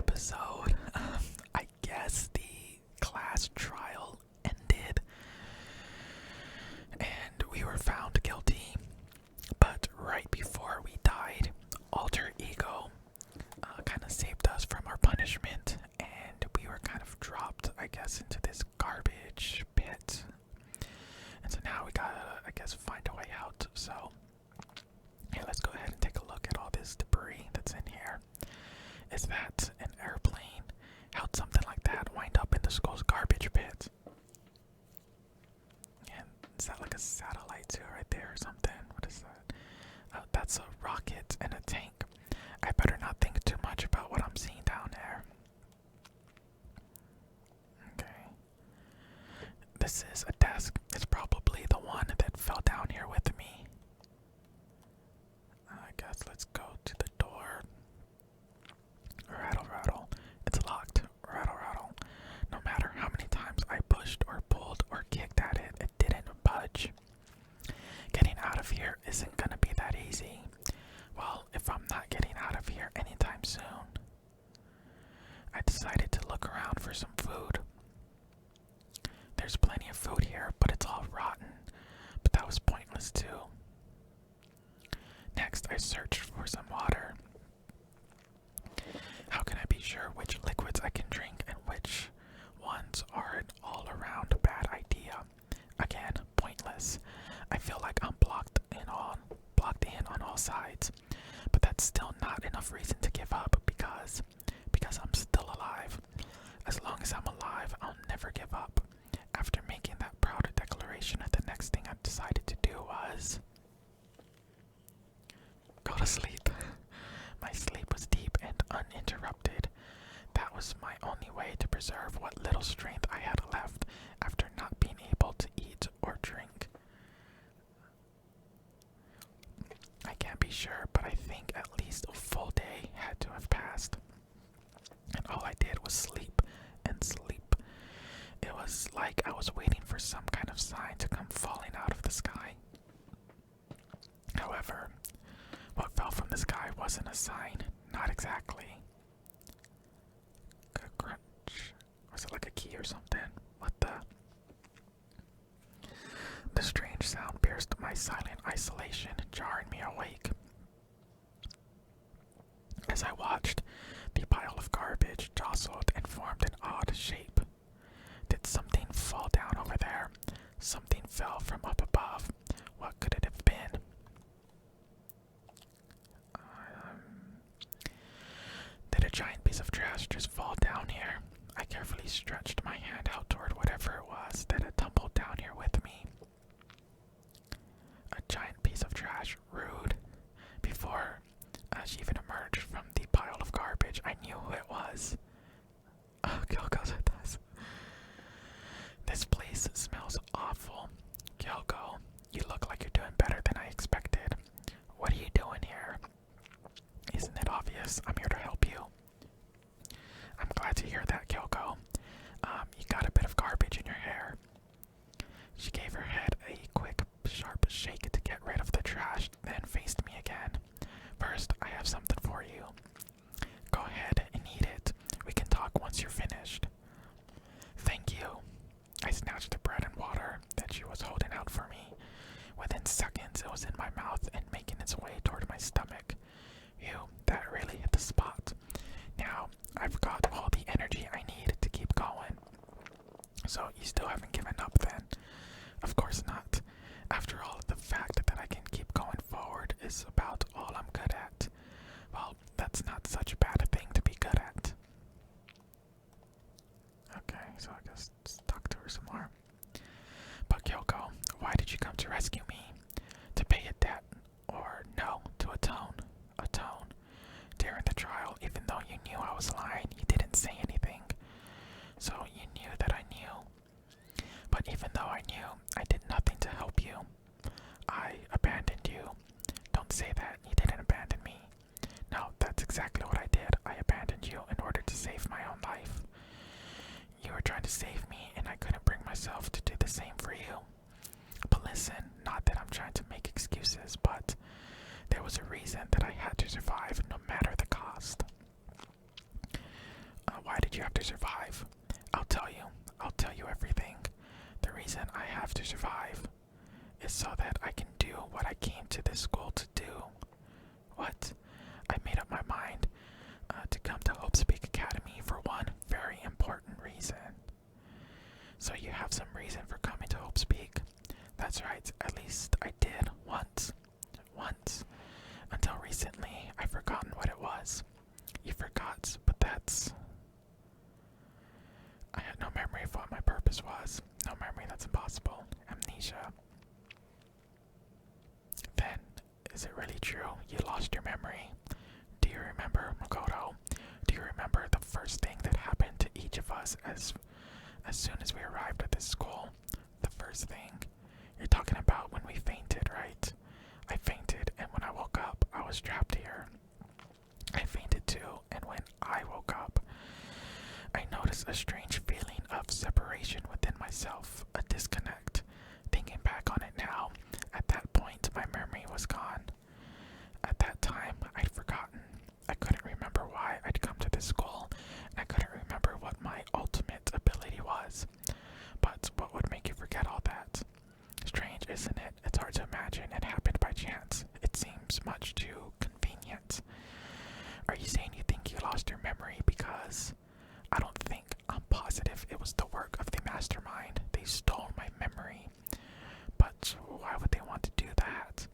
episode. I guess the class trial ended and we were found guilty. But right before we died, Alter Ego kind of saved us from our punishment, and we were kind of dropped, I guess, into this garbage pit. And so now we gotta, I guess, find a way out. So, yeah, let's go ahead and take a look at all this debris that's in here. Is that an airplane? How'd something like that wind up in the school's garbage pit? And is that like a satellite too right there or something? What is that? That's a rocket and a tank. I better not think too much about what I'm seeing down there. Okay. This is a desk. It's probably the one that fell down here with me. I guess let's go to the door. Rattle, rattle. It's locked. Rattle, rattle. No matter how many times I pushed or pulled or kicked at it, it didn't budge. Getting out of here isn't gonna be that easy. Well, if I'm not getting out of here anytime soon. I decided to look around for some food. There's plenty of food here, but it's all rotten. But that was pointless too. Next, I searched for some water. How can I be sure which liquids I can drink and which ones are an all-around bad idea? Again, pointless. I feel like I'm blocked in on all sides. But that's still not enough reason to give up because I'm still alive. As long as I'm alive, I'll never give up. After making that proud declaration, the next thing I decided to do was go to sleep. My sleep was deep and uninterrupted. That was my only way to preserve what little strength I had left after not being able to eat or drink. I can't be sure, but I think at least a full day had to have passed. And all I did was sleep and sleep. It was like I was waiting for some kind of sign to come falling out of the sky. However, what fell from the sky wasn't a sign. Not exactly. A crunch. Was it like a key or something? What the? The strange sound pierced my silent isolation, jarring me awake. As I watched, the pile of garbage jostled and formed an odd shape. Did something fall down over there? Something fell from up above. What could it have been? Did a giant piece of trash just fall down here? I carefully stretched my hand out toward whatever it was that had tumbled down here with me. A giant piece of trash, rude. Before she even emerged from the pile of garbage, I knew who it was. Oh, Kyoko's with us. This place smells awful. Kyoko, you look like you're doing better than I expected. What are you doing here? Isn't it obvious? I'm here to help you. I'm glad to hear that, Kyoko. You got a bit of garbage in your hair. She gave her head a quick, sharp shake to get rid of the trash, then faced me again. First, I have something for you. Go ahead and eat it. We can talk once you're finished. Thank you. I snatched the bread and water that she was holding out for me. Within seconds, it was in my mouth and making its way toward my stomach. Phew, that really hit the spot. Now, I've got all the energy I need to keep going. So, you still haven't given up then? Of course not. After all, the fact that I can keep going forward is about all I'm good at. Well, that's not such a bad thing to be good at. Okay, so I guess let's talk to her some more. But Kyoko, why did you come to rescue me? To pay a debt? Or no, to atone? Atone. During the trial, even though you knew I was lying, you didn't say anything. So you knew that I knew. But even though I knew, I did nothing to help you. I abandoned you. Don't say that. You didn't abandon me. No, that's exactly what I did. I abandoned you in order to save my own life. You were trying to save me, and I couldn't bring myself to do the same for you. But listen, not that I'm trying to make excuses, but there was a reason that I had to survive no matter the cost. is so that I can do what I came to this school to do. What? I made up my mind to come to Hope's Peak Academy for one very important reason. So you have some reason for coming to Hope's Peak? That's right, at least I did once. Once. Until recently, I've forgotten what it was. You forgot, but that's... I had no memory of what my purpose was. No memory, that's impossible. Amnesia. Then, is it really true? You lost your memory? Do you remember, Makoto? Do you remember the first thing that happened to each of us as soon as we arrived at this school? The first thing? You're talking about when we fainted, right? I fainted, and when I woke up, I was trapped here. I fainted too, and when I woke up, I noticed a strange feeling of separation within myself, a disconnect. Thinking back on it now, at that point, my memory was gone. At that time, I'd forgotten. I couldn't remember why I'd come to this school, and I couldn't remember what my ultimate ability was. But what would make you forget all that? Strange, isn't it? It's hard to imagine it happened by chance. It seems much too convenient. Are you saying you think you lost your memory because... I don't think, I'm positive it was the work of the mastermind. They stole my memory. But why would they want to do that?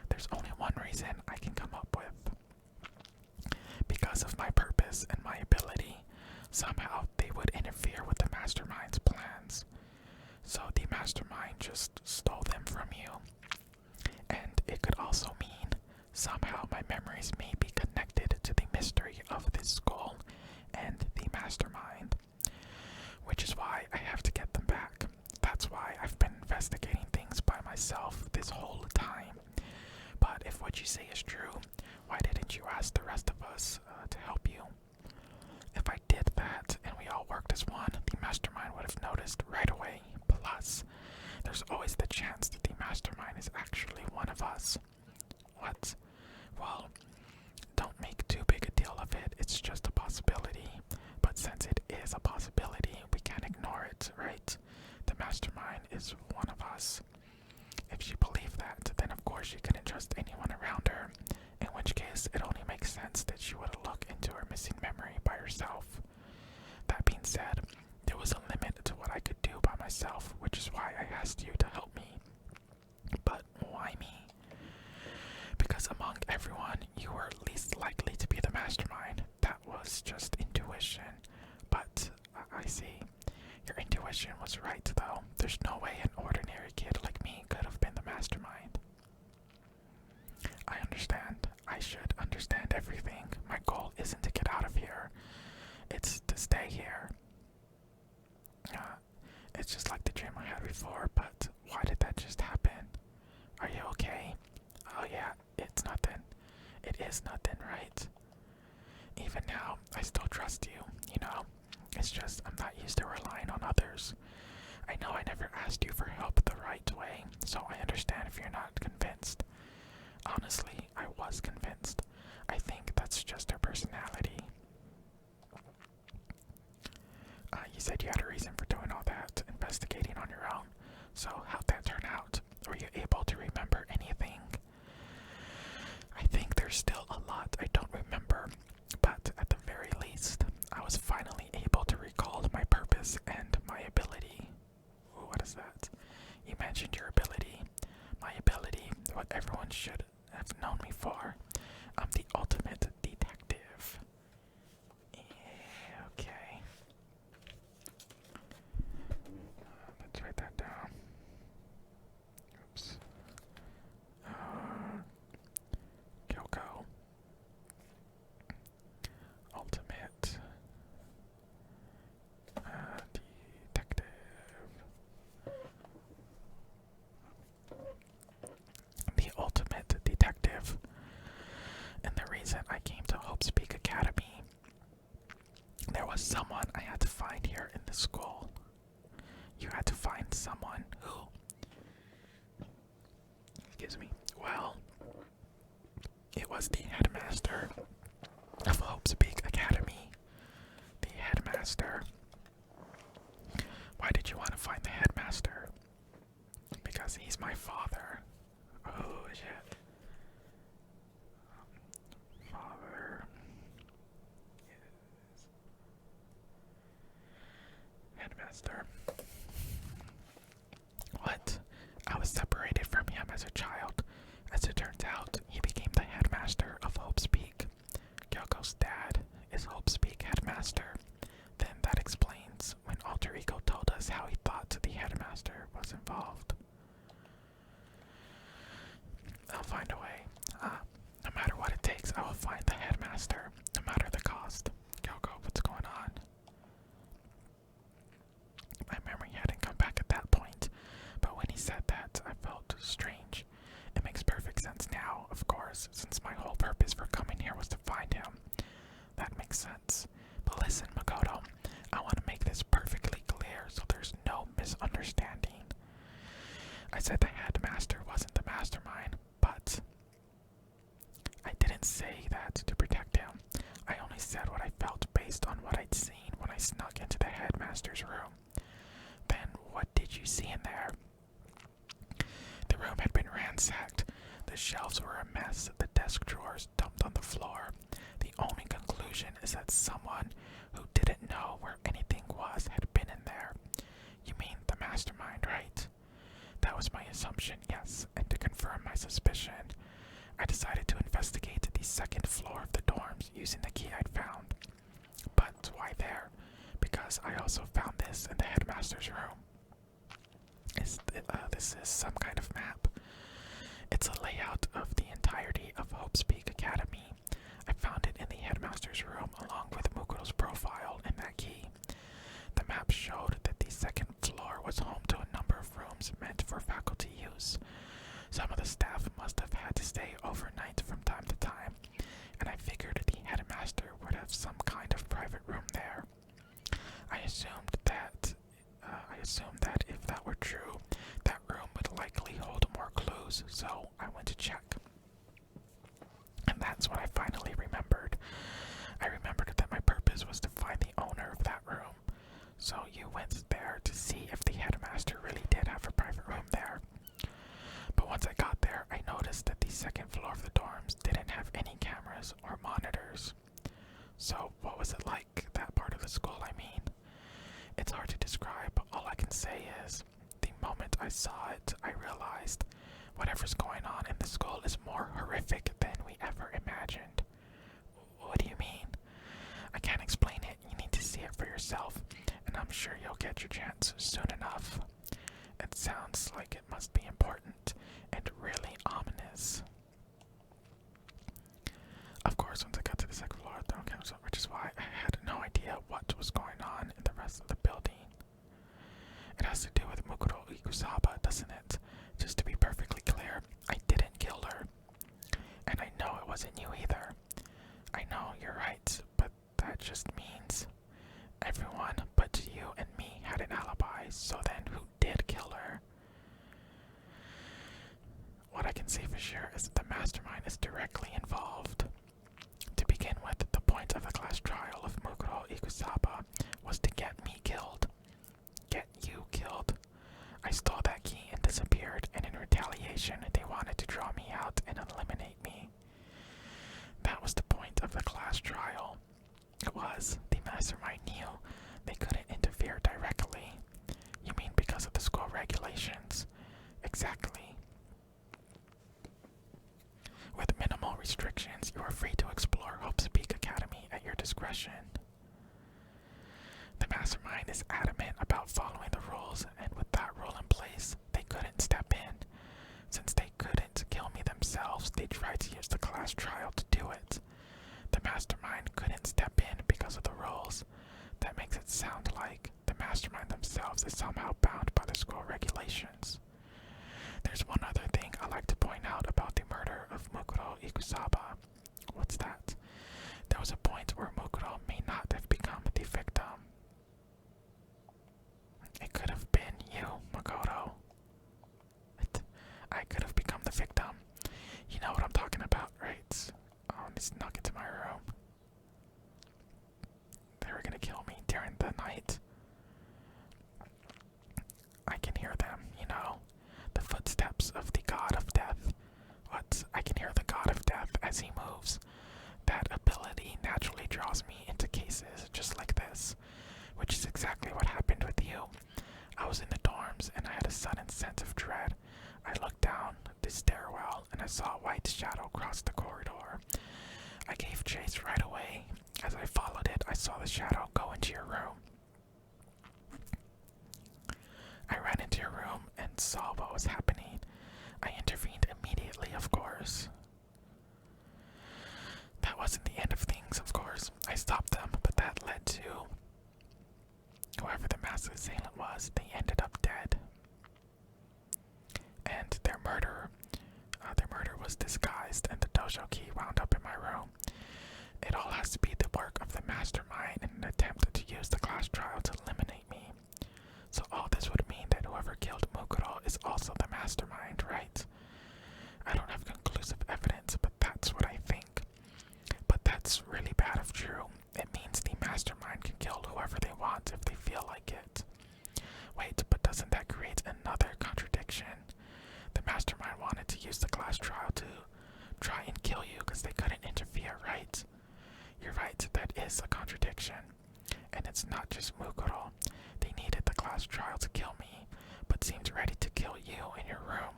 There's only one reason I can come up with. Because of my purpose and my ability, somehow they would interfere with the mastermind's plans. So the mastermind just stole them from you. And it could also mean somehow my memories may be connected to the mystery of this school and the mastermind, which is why I have to get them back. That's why I've been investigating things by myself this whole time. But if what you say is true, why didn't you ask the rest of us to help you? If I did that and we all worked as one, the mastermind would have noticed right away. Plus, there's always the chance that the mastermind is actually one of us. What? Well, don't make too big a deal of it. It's just a possibility. But since it is a possibility, we can't ignore it, right? The mastermind is one of us. If she believed that, then of course she couldn't trust anyone around her, in which case it only makes sense that she would look into her missing memory by herself. That being said, there was a limit to what I could do by myself, which is why I asked you to help me. But why me? Because among everyone, you were least likely to be the mastermind. That was just intuition. But I see. Your intuition was right, though. There's no way an ordinary kid like me could have been the mastermind. I understand. I should understand everything. My goal isn't to get out of here. It's to stay here. It's just like the dream I had before, but why did that just happen? Are you okay? Oh yeah, it's nothing. It is nothing, right? Even now, I still trust you, you know? It's just I'm not used to relying on others. I know I never asked you for help the right way, so I understand if you're not convinced. Honestly, I was convinced. I think that's just her personality. You said you had a reason for doing all that, investigating on your own. So how'd that turn out? Were you able to remember anything? I think there's still a lot I don't remember, but at the very least, I was finally able to recall my purpose and my ability. Ooh, what is that? You mentioned your ability. My ability, what everyone should have known me for. I'm the ultimate detective. Okay. Let's write that down. Oops. Kyoko. Ultimate detective. The ultimate detective. And the reason I came to Hope's Peak Academy, there was someone I had to find here in the school. You had to find someone who, excuse me, well, it was the headmaster of Hope's Peak Academy. The headmaster. Why did you want to find the headmaster? because he's my father. Oh shit. Father is headmaster. What? I was separated from him as a child. As it turns out, he became the headmaster of Hope's Peak. Kyoko's dad is Hope's Peak headmaster. Then that explains when Alter Ego told us how he thought the headmaster was involved. I'll find a way. No matter what it takes, I will find the headmaster, no matter the cost. Kyoko, what's going on? My memory hadn't come back at that point, but when he said that, I felt strange. It makes perfect sense now, of course, since my whole purpose for coming here was to find him. That makes sense. But listen, Makoto, I want to make this perfectly clear so there's no misunderstanding. I said the headmaster wasn't the mastermind, but I didn't say that to protect him. I only said what I felt based on what I'd seen when I snuck into the headmaster's room. Then what did you see in there? The room had been ransacked. The shelves were a mess, the desk drawers dumped on the floor. The only conclusion is that someone who didn't know where anything was had been in there. You mean the mastermind, right? That was my assumption, yes, and to confirm my suspicion, I decided to investigate the second floor of the dorms using the key I'd found. But why there? Because I also found this in the headmaster's room. This is some kind of map. It's a layout of the entirety of Hope's Peak Academy. I found it in the headmaster's room along with Mukuro's profile and that key. The map showed that the second floor was home to a number of rooms meant for faculty use. Some of the staff must have had to stay overnight from time to time, and I figured the headmaster would have some kind of private room there. I assumed that if that were true, that room would likely hold more clues, so I went to check. And that's when I finally remembered. I remembered that my purpose was to find the owner of that room. So you went there to see if the headmaster really did have a private room there. But once I got there, I noticed that the second floor of the dorms didn't have any cameras or monitors. So what was it like, that part of the school, I mean? It's hard to describe. All I can say is, the moment I saw it, I realized whatever's going on in the school is more horrific than we ever imagined. What do you mean? I can't explain it. You need to see it for yourself, and I'm sure you'll get your chance soon enough. It sounds like it must be important and really ominous. Of course, once I got to the second floor, which is why I had no idea what was going on in the rest of the building. It has to do with Mukuro Ikusaba, doesn't it? Just to be perfectly clear, I didn't kill her. And I know it wasn't you either. I know, you're right, but that just means everyone but you and me had an alibi, so then who did kill her? What I can say for sure is that the mastermind is directly involved. To begin with, the point of the class trial of Mukuro Ikusaba was to get me killed. Get you killed. I stole that key and disappeared, and in retaliation, they wanted to draw me out and eliminate me. That was the point of the class trial. It was. The mastermind knew they couldn't interfere directly. You mean because of the school regulations? Exactly. With minimal restrictions, you are free to explore Hope's Peak Academy at your discretion. The mastermind is adamant about following the rules, and with that rule in place, they couldn't step in. Since they couldn't kill me themselves, they tried to use the class trial to do it. The mastermind couldn't step in because of the rules. That makes it sound like the mastermind themselves is somehow bound by the school regulations. There's one other thing I like to point out about the murder of Mukuro Ikusaba. What's that? There was a point where Mukuro may not have become the victim. It could have been you, Makoto. I could have become the victim. You know what I'm talking about, right? Oh, they snuck into my room. They were gonna kill me during the night. I can hear them, you know. The saw a white shadow cross the corridor. I gave chase right away. As I followed it, I saw the shadow go into your room. I ran into your room and saw what was happening. I intervened immediately, of course. That wasn't the end of things, of course. I stopped them, but that led to whoever the masked assailant was. They ended up dead. And their murder was disguised, and the dojo key wound up in my room. It all has to be the work of the mastermind in an attempt to use the class trial to eliminate me. So all this would mean that whoever killed Mukuro is also the mastermind, right? I don't have conclusive evidence, but that's what I think. But that's really bad if true. It means the mastermind can kill whoever they want if they feel like it. Wait, but doesn't that create another contradiction? The mastermind wanted to use the class trial to try and kill you because they couldn't interfere, right? You're right, that is a contradiction. And it's not just Mukuro. They needed the class trial to kill me, but seemed ready to kill you in your room.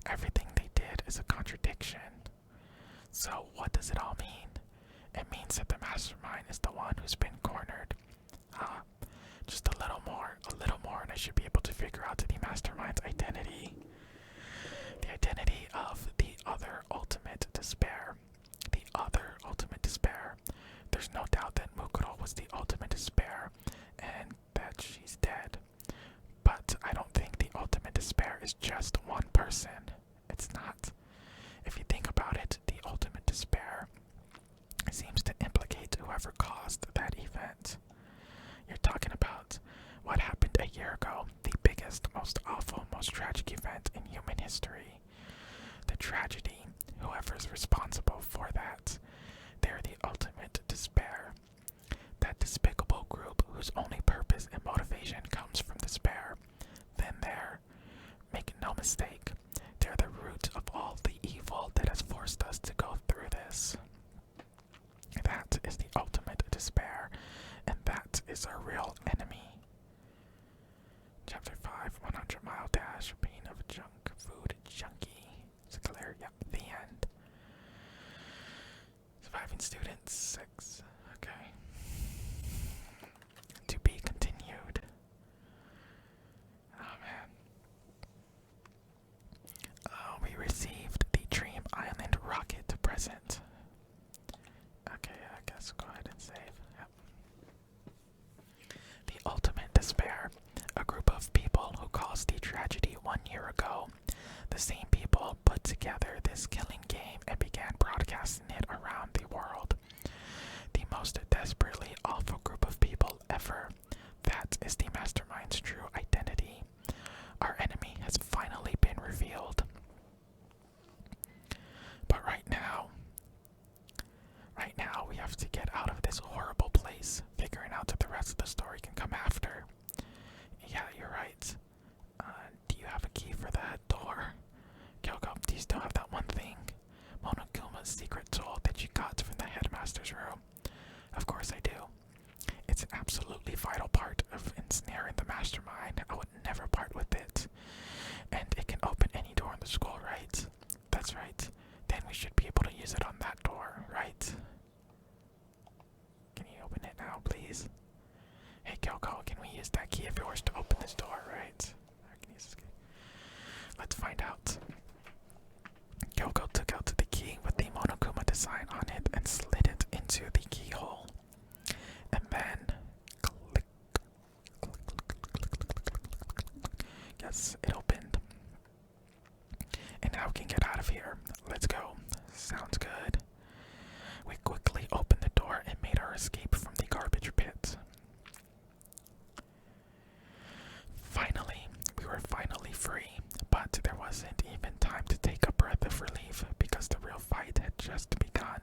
Everything they did is a contradiction. So what does it all mean? It means that the mastermind is the one who's been cornered. Just a little more, and I should be able to figure out the mastermind's identity. The identity of the other ultimate despair. The other ultimate despair. There's no doubt that Mukuro was the ultimate despair, and that she's dead. But I don't think the ultimate despair is just one person. It's not. If you think about it, the ultimate despair seems to implicate whoever caused that event. You're talking about what happened a year ago, the biggest, most awful, most tragic event in human history. The tragedy, whoever's responsible for that, they're the ultimate despair. That despicable group whose only purpose and motivation comes from despair. Then make no mistake, they're the root of all the evil that has forced us to go through this. That is the ultimate despair, and that is our real enemy. Chapter 5, 100 Mile Dash, Pain of a Junk Food Junkie. It's clear, yep, the end. Surviving students, 6. Okay. To be continued. Oh man. We received the Dream Island rocket present. Okay, I guess go ahead and save. Yep. The ultimate despair. A group of people who caused the tragedy 1 year ago. The same people put together this killing game and began broadcasting it around the world. The most desperately awful group of people ever. That is the mastermind's true identity. Our enemy has finally been revealed. But right now we have to get out of this horrible place. Figuring out that the rest of the story can come after. Yeah, you're right. Do you have a key for that door? Kyoko, do you still have that one thing? Monokuma's secret tool that you got from the headmaster's room. Of course I do. It's an absolutely vital part of ensnaring the mastermind. I would never part with it. And it can open any door in the school, right? That's right. Then we should be able to use it on that door, right? Can you open it now, please? Hey Kyoko, can we use that key of yours to open this door, right? I can use this key. Let's find out. Kyoko took out the key with the Monokuma design on it and slid it into the keyhole. And then click, click, click. Yes, it opened. And now we can get out of here. Let's go. Sounds good. We quickly opened the door and made our escape from the garbage pit. Finally, we were finally free, but there wasn't even time to take a breath of relief because the real fight had just begun.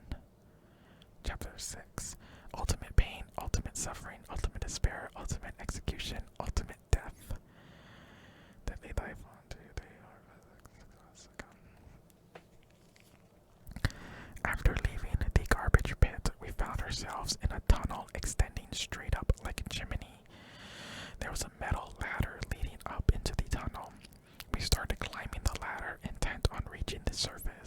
Chapter 6. Ultimate pain, ultimate suffering, ultimate despair, ultimate execution, ultimate death. Deadly life on 2, 3, 4, 5, 6. After leaving the garbage pit, we found ourselves in a tunnel extending straight up like a chimney. There was a metal ladder leading up into the tunnel. We started climbing the ladder, intent on reaching the surface.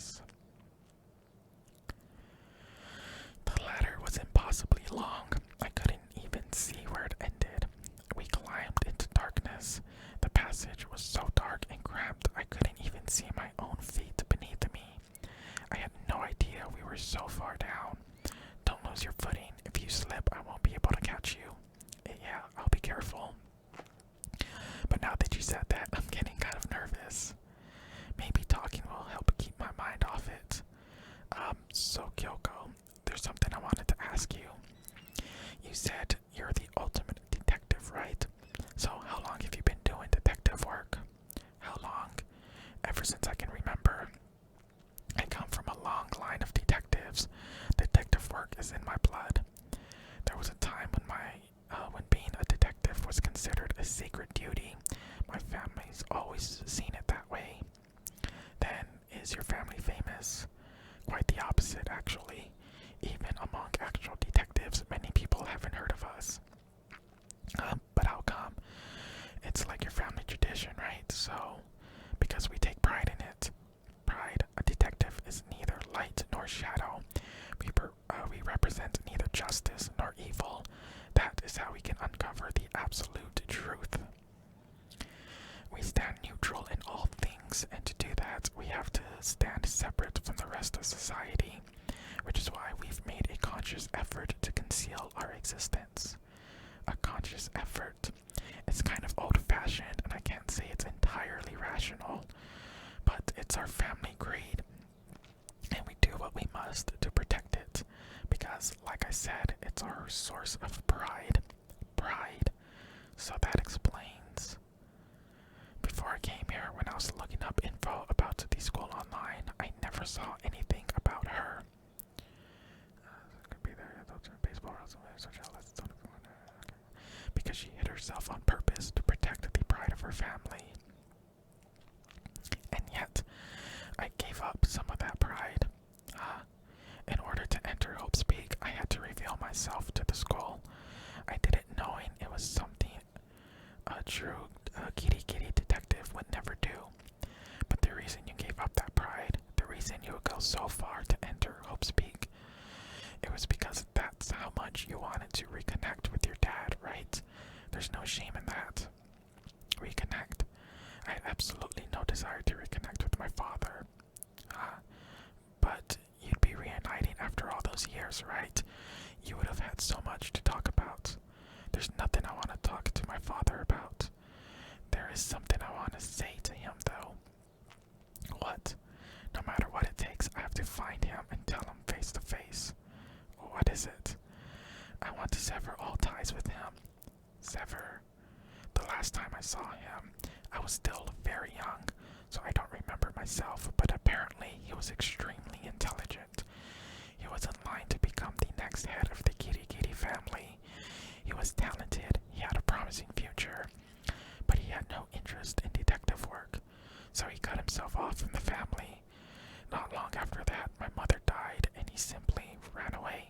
were so far down. Don't lose your footing. If you slip, I won't be able to catch you. Yeah, I'll be careful. But now that you said that, I'm getting kind of nervous. Maybe talking will help keep my mind off it. So Kyoko, there's something I wanted to ask you. You said you're the ultimate detective, right? So how long have you been doing detective work? How long? Ever since I can remember. I come from a long line of detectives. Detective work is in my blood. There was a time when being a detective was considered a sacred duty. My family's always seen it that way. Then, is your family famous? Quite the opposite, actually. Even among actual detectives, many people haven't heard of us. But how come? It's like your family tradition, right? So, because we take pride in it. Pride, a detective is neither light nor shadow. We represent neither justice nor evil. That is how we can uncover the absolute truth. We stand neutral in all things, and to do that, we have to stand separate from the rest of society, which is why we've made a conscious effort to conceal our existence. A conscious effort. It's kind of old-fashioned, and I can't say it's entirely rational, but it's our family creed, and we do what we must to protect it, because, like I said, it's our source of pride. Pride. So that explains. Before I came here, when I was looking up info about the school online, I never saw anything about her. Could be there, baseball, because she hid herself on purpose to protect the pride of her family. And yet, I gave up some of that pride. In order to enter Hope's Peak, I had to reveal myself to the school. I did it knowing it was something a true kitty detective would never do. But the reason you gave up that pride, the reason you would go so far to enter Hope's Peak, it was because that's how much you wanted to reconnect with your dad, right? There's no shame in that. Reconnect. I had absolutely no desire to reconnect with my father. But you'd be reuniting after all those years, right? You would have had so much to talk about. There's nothing I want to talk to my father about. There is something I want to say to him, though. What? No matter what it takes, I have to find him and tell him face to face. What is it? I want to sever all ties with him. Sever. The last time I saw him, I was still very young, so I don't remember myself, but apparently he was extremely intelligent. He was in line to become the next head of the Kitty family. He was talented, he had a promising future, but he had no interest in detective work, so he cut himself off from the family. Not long after that, my mother died, and he simply ran away.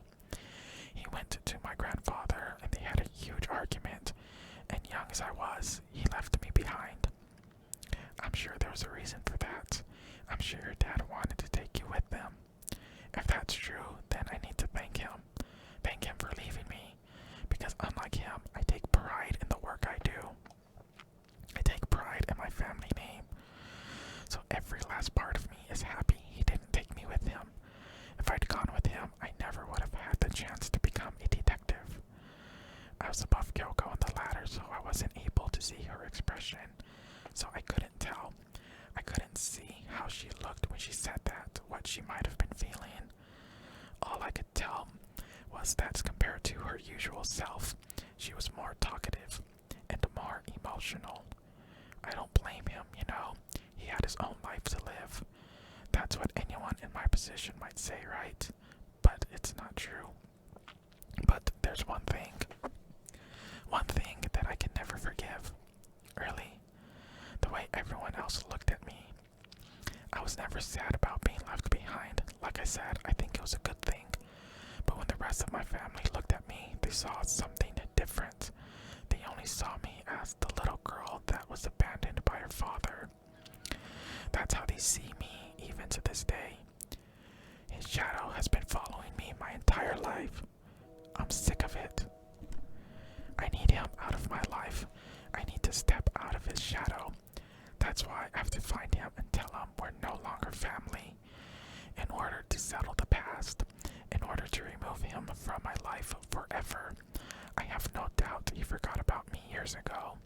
He went to my grandfather, and they had a huge argument, and young as I was, he left me behind. I'm sure there was a reason for that. I'm sure your dad wanted to take you with them. If that's true, then I need to thank him. Thank him for leaving me. Because unlike him, I take pride in the work I do. I take pride in my family name. So every last part of me is happy he didn't take me with him. If I'd gone with him, I never would have had the chance to become a detective. I was above Kyoko on the ladder, so I wasn't able to see her expression. So I couldn't tell. I couldn't see how she looked when she said that, what she might have been feeling. All I could tell was that compared to her usual self, she was more talkative and more emotional. I don't blame him, you know. He had his own life to live. That's what anyone in my position might say, right? But it's not true. But there's one thing that I can never forgive. Really. The way everyone else looked at me. I was never sad about being left behind. Like I said, I think it was a good thing. But when the rest of my family looked at me, they saw something different. They only saw me as the little girl that was abandoned by her father. That's how they see me, even to this day. His shadow has been following me my entire life. I'm sick of it. I need him out of my life. I need to step out of his shadow. That's why I have to find him and tell him we're no longer family. In order to settle the past, wanted to remove him from my life forever. I have no doubt he forgot about me years ago.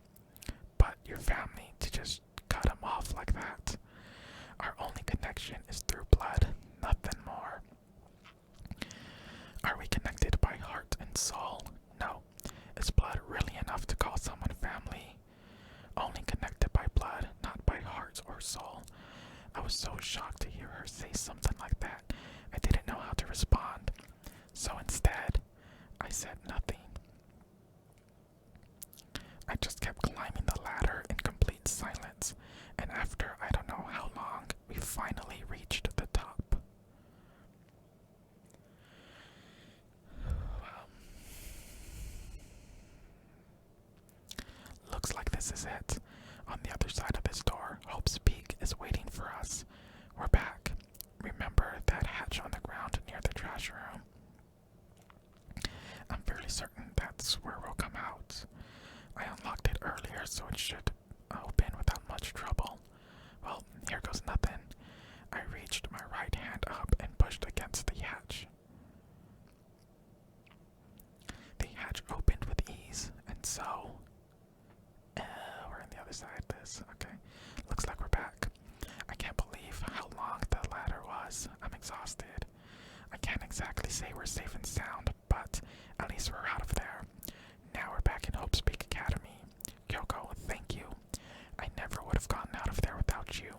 But your family, to just cut him off like that. Our only connection is through blood, nothing more. Are we connected by heart and soul? No. Is blood really enough to call someone family? Only connected by blood, not by heart or soul. I was so shocked to hear her say something like that. I didn't know how to respond. So instead, I said nothing. I just kept climbing the ladder in complete silence, and after I don't know how long, we finally reached the top. Wow. Looks like this is it. On the other side of this door, Hope's Peak is waiting for us. We're back. Remember that hatch on the ground near the trash room? I'm fairly certain that's where we'll come out. I unlocked it earlier, so it should open without much trouble. Well, here goes nothing. I reached my right hand up and pushed against the hatch. The hatch opened with ease, and so... we're on the other side of this. Okay, looks like we're back. I can't believe how long the ladder was. I'm exhausted. I can't exactly say we're safe and sound, but at least we're out of there. Now we're back in Hope's Peak Academy. Kyoko, thank you. I never would have gotten out of there without you.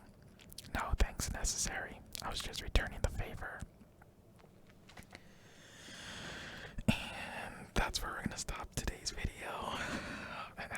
No thanks necessary. I was just returning the favor. And that's where we're going to stop today's video. And